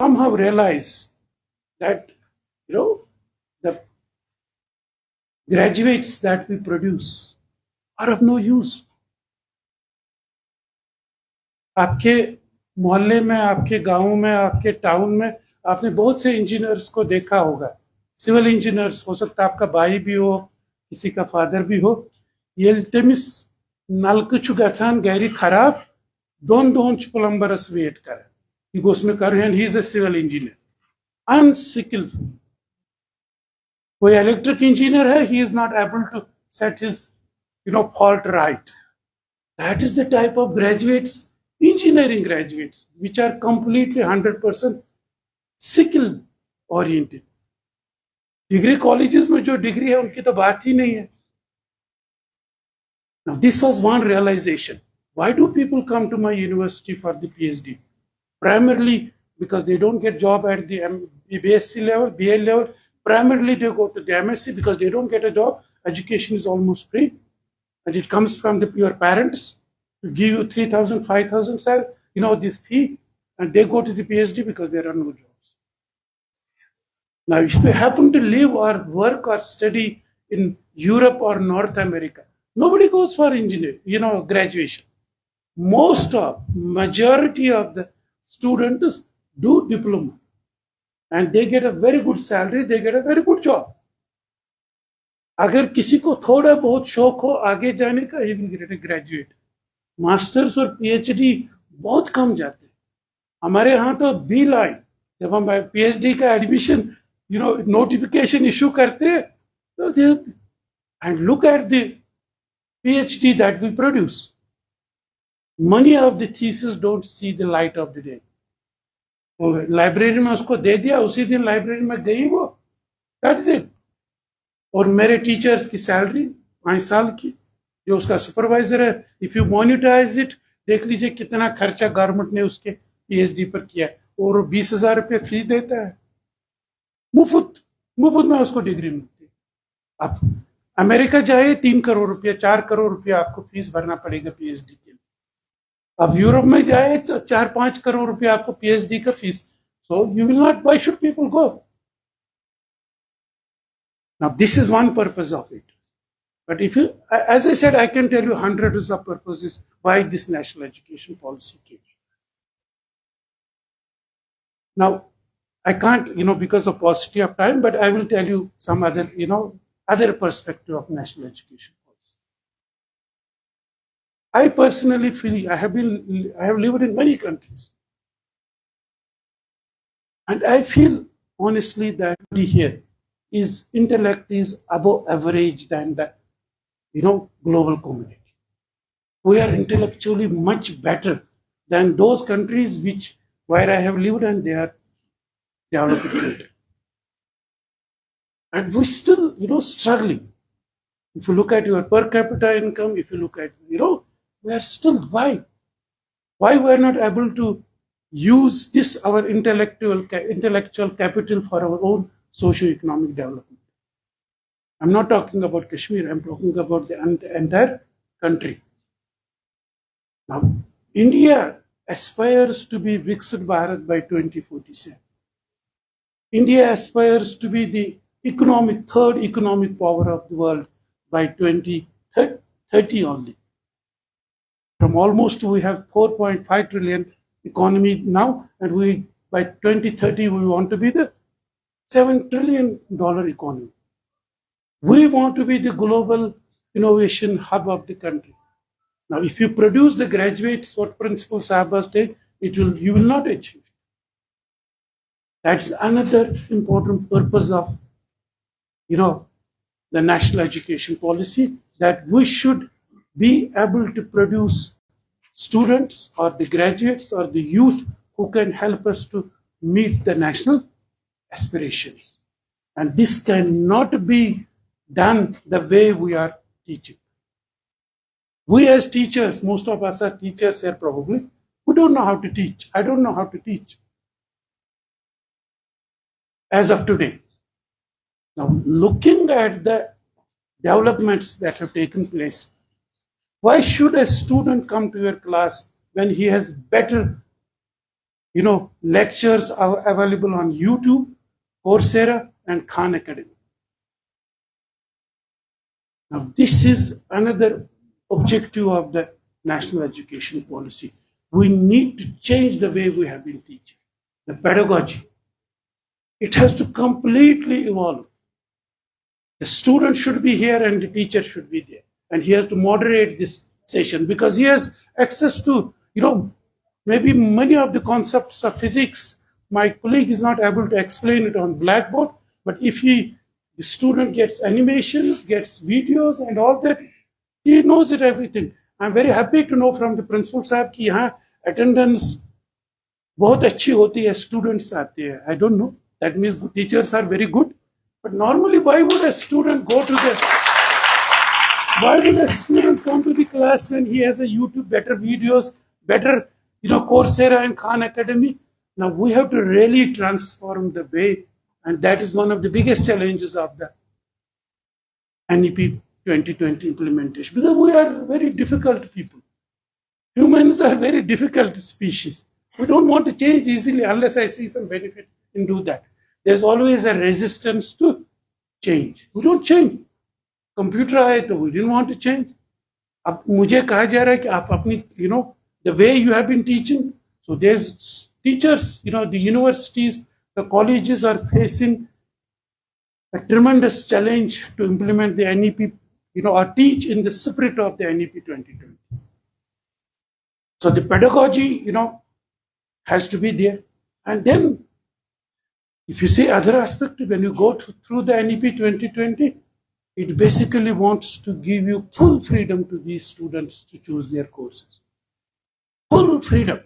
somehow realize that, the graduates that we produce are of no use. आपके मोहल्ले में, आपके गांव में, आपके टाउन में आपने बहुत से इंजीनियर्स को देखा होगा. सिविल इंजीनियर्स, हो सकता है आपका भाई भी हो, किसी का फादर भी हो. Yeltemis nalkı gatan gayri kharab don plumber's wait kar. He goes me kar and he is a civil engineer. Unskillful. कोई electric engineer hai, he is not able to set his fault right. That is the type of graduates, engineering graduates, which are completely 100% skill oriented. Degree colleges में जो degree है उनकी तो बात ही नहीं है. Now this was one realization. Why do people come to my university for the PhD? Primarily because they don't get job at the BSc level, BA level. Primarily they go to the MSc because they don't get a job. Education is almost free. And it comes from your parents to give you 3,000, 5,000, this fee. And they go to the PhD because there are no jobs. Now, if you happen to live or work or study in Europe or North America, nobody goes for graduation. Majority of the students do diploma. And they get a very good salary, they get a very good job. अगर किसी को थोड़ा बहुत शौक हो आगे जाने का, he will get a graduate. Masters और पीएचडी बहुत कम जाते हैं. हमारे यहाँ तो बी लाइन, जब हम पीएचडी का एडमिशन नोटिफिकेशन इशू करते हैं, तो and look at the PhD that we produce. Many of the theses don't see the light of the day. Library में उसको दे दिया, उसी दिन लाइब्रेरी में गई वो, दैट्स इट. और मेरे टीचर्स की सैलरी 5 साल की, जो उसका सुपरवाइजर है, इफ यू मॉनिटराइज इट, देख लीजिए कितना खर्चा गवर्नमेंट ने उसके पीएचडी पर किया है, और 20,000 रुपये फीस देता है. मुफ्त में उसको डिग्री मिलती है. आप अमेरिका जाए 3 करोड़ रुपया, 4 करोड़ रुपया आपको फीस भरना पड़ेगा पीएचडी के लिए. अब यूरोप में जाए तो 4-5 करोड़ रुपया आपको पीएचडी का fees. So you will not, why should people go? Now this is one purpose of it. But if you, as I said, I can tell you hundreds of purposes why this national education policy came. Now, I can't, because of paucity of time, but I will tell you some other, other perspective of national education policy. I personally feel, I have lived in many countries. And I feel, honestly, that here, his intellect is above average than the global community. We are intellectually much better than those countries where I have lived and they are developing. And we still struggling. If you look at your per capita income, if you look at we are still, why we are not able to use this our intellectual capital for our own socio-economic development. I'm not talking about Kashmir, I'm talking about the entire country. Now, India aspires to be Viksit Bharat by 2047. India aspires to be the third economic power of the world by 2030 only. From almost, we have 4.5 trillion economy now, and by 2030 we want to be the $7 trillion economy. We want to be the global innovation hub of the country. Now, if you produce the graduates, what Principal Sahaba said, you will not achieve. That's another important purpose of, the national education policy, that we should be able to produce students or the graduates or the youth who can help us to meet the national aspirations. And this cannot be done the way we are teaching. We as teachers, most of us are teachers here probably, we don't know how to teach. I don't know how to teach as of today. Now, looking at the developments that have taken place, why should a student come to your class when he has better lectures are available on YouTube, Coursera, and Khan Academy. Now, this is another objective of the national education policy. We need to change the way we have been teaching, the pedagogy. It has to completely evolve. The student should be here and the teacher should be there. And he has to moderate this session because he has access to, maybe many of the concepts of physics. My colleague is not able to explain it on blackboard, but if the student gets animations, gets videos and all that, he knows it everything. I'm very happy to know from the principal sahab कि यहाँ attendance बहुत अच्छी होती है, students आते हैं. I don't know. That means teachers are very good. But normally, why would a student come to the class when he has a YouTube, better videos, better, Coursera and Khan Academy? Now we have to really transform the way, and that is one of the biggest challenges of the NEP 2020 implementation, because we are very difficult people. Humans are very difficult species. We don't want to change easily unless I see some benefit in do that. There's always a resistance to change. We don't change. Computer आए तो we didn't want to change. अब मुझे कहा जा रहा है कि आप अपनी, the way you have been teaching. So there's teachers, the universities, the colleges are facing a tremendous challenge to implement the NEP, or teach in the spirit of the NEP 2020. So the pedagogy, has to be there. And then, if you see other aspect, when you go through the NEP 2020, it basically wants to give you full freedom to these students to choose their courses. Full freedom.